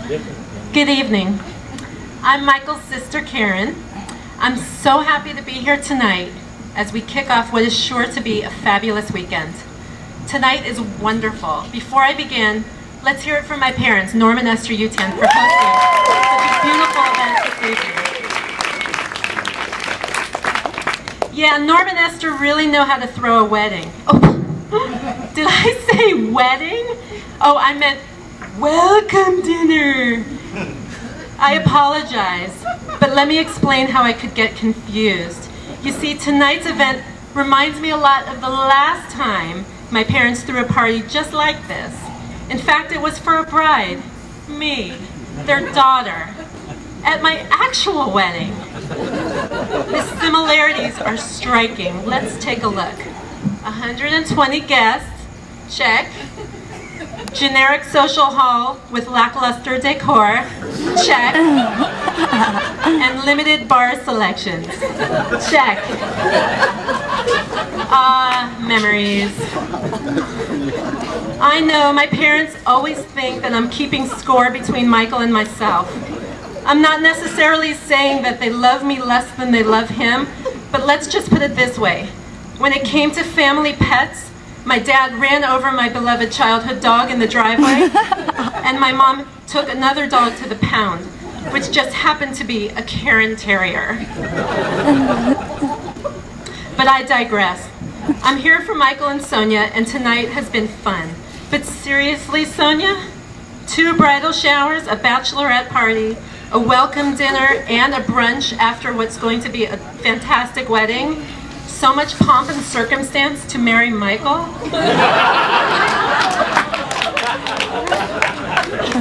Good evening. I'm Michael's sister, Caryn. I'm so happy to be here tonight as we kick off what is sure to be a fabulous weekend. Tonight is wonderful. Before I begin, let's hear it from my parents, Norm and Esther Utan, for hosting such a beautiful event this evening. Yeah, Norm and Esther really know how to throw a wedding. Oh, did I say wedding? Oh, I meant welcome dinner. I apologize, but let me explain how I could get confused. You see, tonight's event reminds me a lot of the last time my parents threw a party just like this. In fact, it was for a bride, me, their daughter, at my actual wedding. The similarities are striking. Let's take a look. 120 guests, check. Generic social hall with lackluster decor, check. And limited bar selections, check. Ah, memories. I know my parents always think that I'm keeping score between Michael and myself. I'm not necessarily saying that they love me less than they love him, but let's just put it this way. When it came to family pets, my dad ran over my beloved childhood dog in the driveway, and my mom took another dog to the pound, which just happened to be a Caryn Terrier. But I digress. I'm here for Michael and Sonia, and tonight has been fun. But seriously, Sonia? 2 bridal showers, a bachelorette party, a welcome dinner, and a brunch after what's going to be a fantastic wedding. So much pomp and circumstance to marry Michael?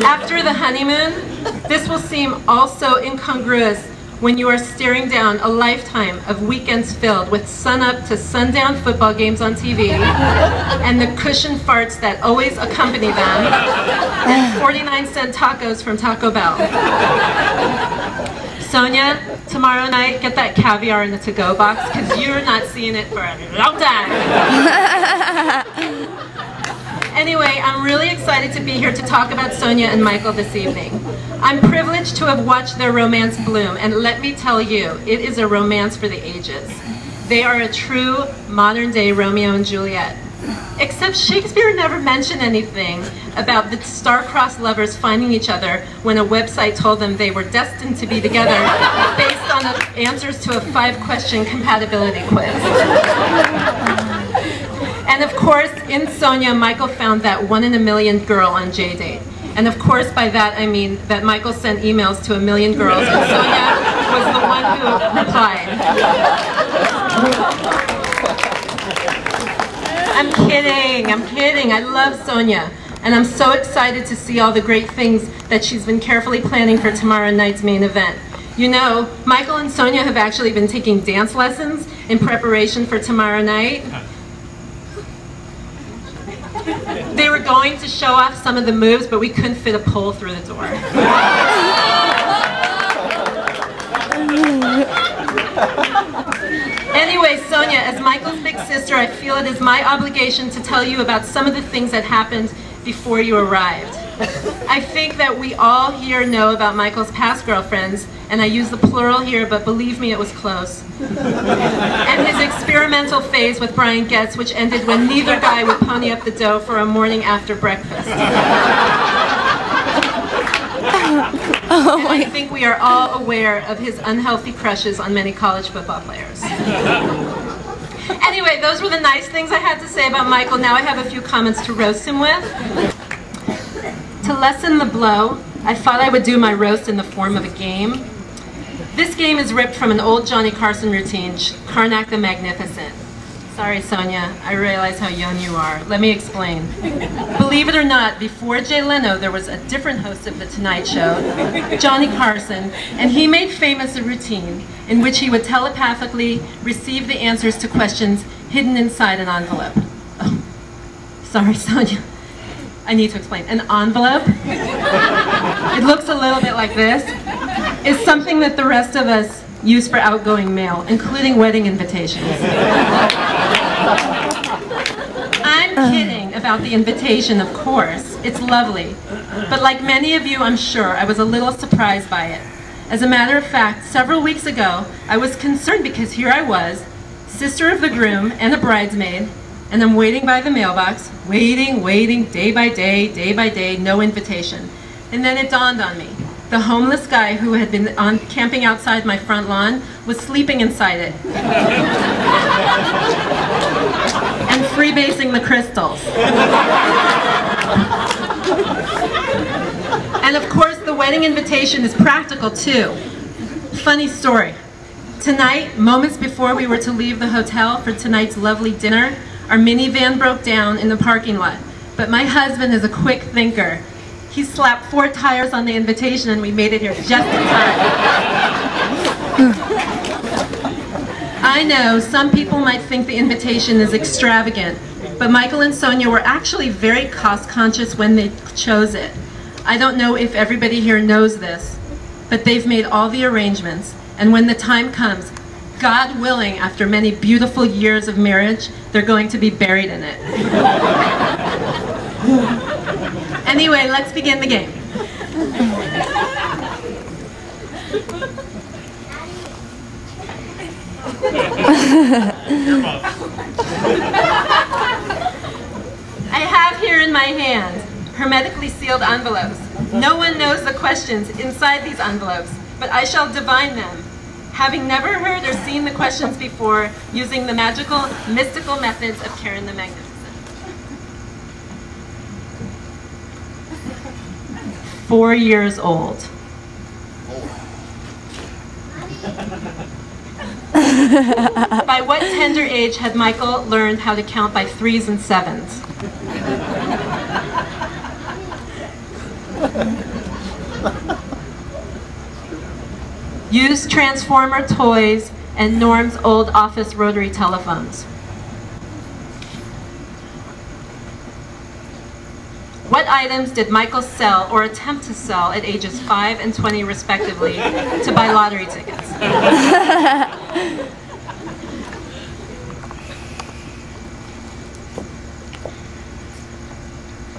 After the honeymoon, this will seem also incongruous when you are staring down a lifetime of weekends filled with sun-up to sundown football games on TV and the cushion farts that always accompany them and 49-cent tacos from Taco Bell. Sonia, tomorrow night, get that caviar in the to-go box because you're not seeing it for a long time. Anyway, I'm really excited to be here to talk about Sonia and Michael this evening. I'm privileged to have watched their romance bloom, and let me tell you, it is a romance for the ages. They are a true modern-day Romeo and Juliet. Except Shakespeare never mentioned anything about the star-crossed lovers finding each other when a website told them they were destined to be together based on the answers to a 5-question compatibility quiz. And of course, in Sonia, Michael found that 1 in a million girl on J-Date. And of course, by that I mean that Michael sent emails to 1 million girls and Sonia was the one who replied. I'm kidding. I love Sonia, and I'm so excited to see all the great things that she's been carefully planning for tomorrow night's main event. You know, Michael and Sonia have actually been taking dance lessons in preparation for tomorrow night. They were going to show off some of the moves, but we couldn't fit a pole through the door. Anyway, Sonia, as Michael's big sister, I feel it is my obligation to tell you about some of the things that happened before you arrived. I think that we all here know about Michael's past girlfriends, and I use the plural here, but believe me, it was close. And his experimental phase with Brian Getz, which ended when neither guy would pony up the dough for a morning after breakfast. And I think we are all aware of his unhealthy crushes on many college football players. Anyway, those were the nice things I had to say about Michael. Now I have a few comments to roast him with. To lessen the blow, I thought I would do my roast in the form of a game. This game is ripped from an old Johnny Carson routine, Karnak the Magnificent. Sorry, Sonia, I realize how young you are. Let me explain. Believe it or not, before Jay Leno, there was a different host of The Tonight Show, Johnny Carson, and he made famous a routine in which he would telepathically receive the answers to questions hidden inside an envelope. Oh, sorry, Sonia. I need to explain. An envelope, it looks a little bit like this, is something that the rest of us use for outgoing mail, including wedding invitations. I'm kidding about the invitation, of course. It's lovely. But like many of you, I'm sure, I was a little surprised by it. As a matter of fact, several weeks ago, I was concerned because here I was, sister of the groom and a bridesmaid, and I'm waiting by the mailbox, waiting, day by day, no invitation. And then it dawned on me. The homeless guy who had been camping outside my front lawn was sleeping inside it. And freebasing the crystals. And of course, the wedding invitation is practical too. Funny story. Tonight, moments before we were to leave the hotel for tonight's lovely dinner, our minivan broke down in the parking lot. But my husband is a quick thinker. He slapped 4 tires on the invitation and we made it here just in time. I know some people might think the invitation is extravagant, but Michael and Sonia were actually very cost conscious when they chose it. I don't know if everybody here knows this, but they've made all the arrangements, and when the time comes, God willing, after many beautiful years of marriage, they're going to be buried in it. Anyway, let's begin the game. I have here in my hand hermetically sealed envelopes. No one knows the questions inside these envelopes, but I shall divine them, having never heard or seen the questions before, using the magical, mystical methods of Caryn the Magnificent. 4 years old. By what tender age had Michael learned how to count by 3s and 7s? Used Transformer toys and Norm's old office rotary telephones. What items did Michael sell or attempt to sell at ages 5 and 20 respectively to buy lottery tickets?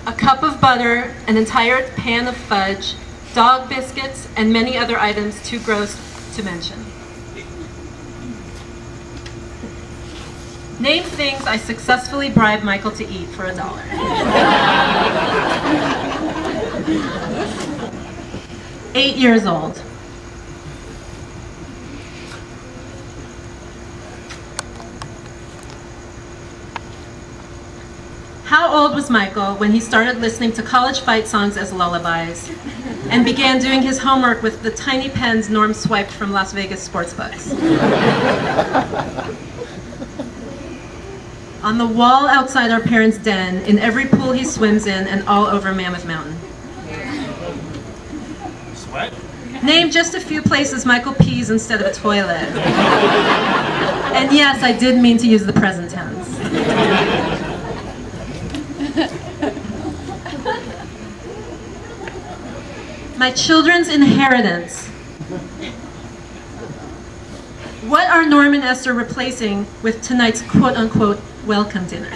A cup of butter, an entire pan of fudge, dog biscuits, and many other items too gross to mention. Name things I successfully bribed Michael to eat for $1. Eight years old. How old was Michael when he started listening to college fight songs as lullabies and began doing his homework with the tiny pens Norm swiped from Las Vegas sportsbooks? On the wall outside our parents' den, in every pool he swims in, and all over Mammoth Mountain. Sweat? Name just a few places Michael pees instead of a toilet. And yes, I did mean to use the present tense. My children's inheritance. What are Norm and Esther replacing with tonight's quote-unquote welcome dinner?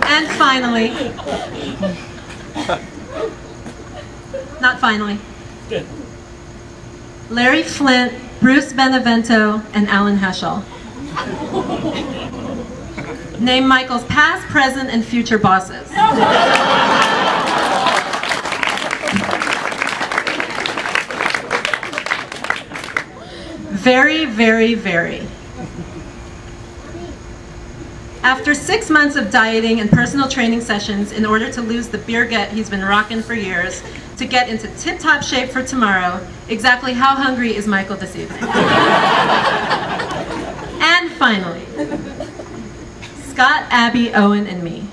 And finally, not finally, Larry Flint, Bruce Benevento, and Alan Heschel. Name Michael's past, present, and future bosses. Very, very, very. After 6 months of dieting and personal training sessions in order to lose the beer gut he's been rocking for years to get into tip-top shape for tomorrow, exactly how hungry is Michael this evening? And finally, Scott, Abby, Owen, and me,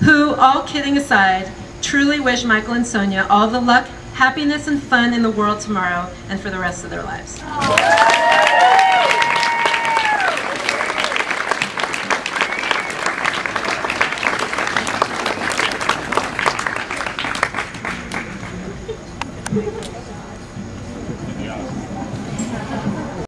who, all kidding aside, truly wish Michael and Sonia all the luck, happiness, and fun in the world tomorrow and for the rest of their lives.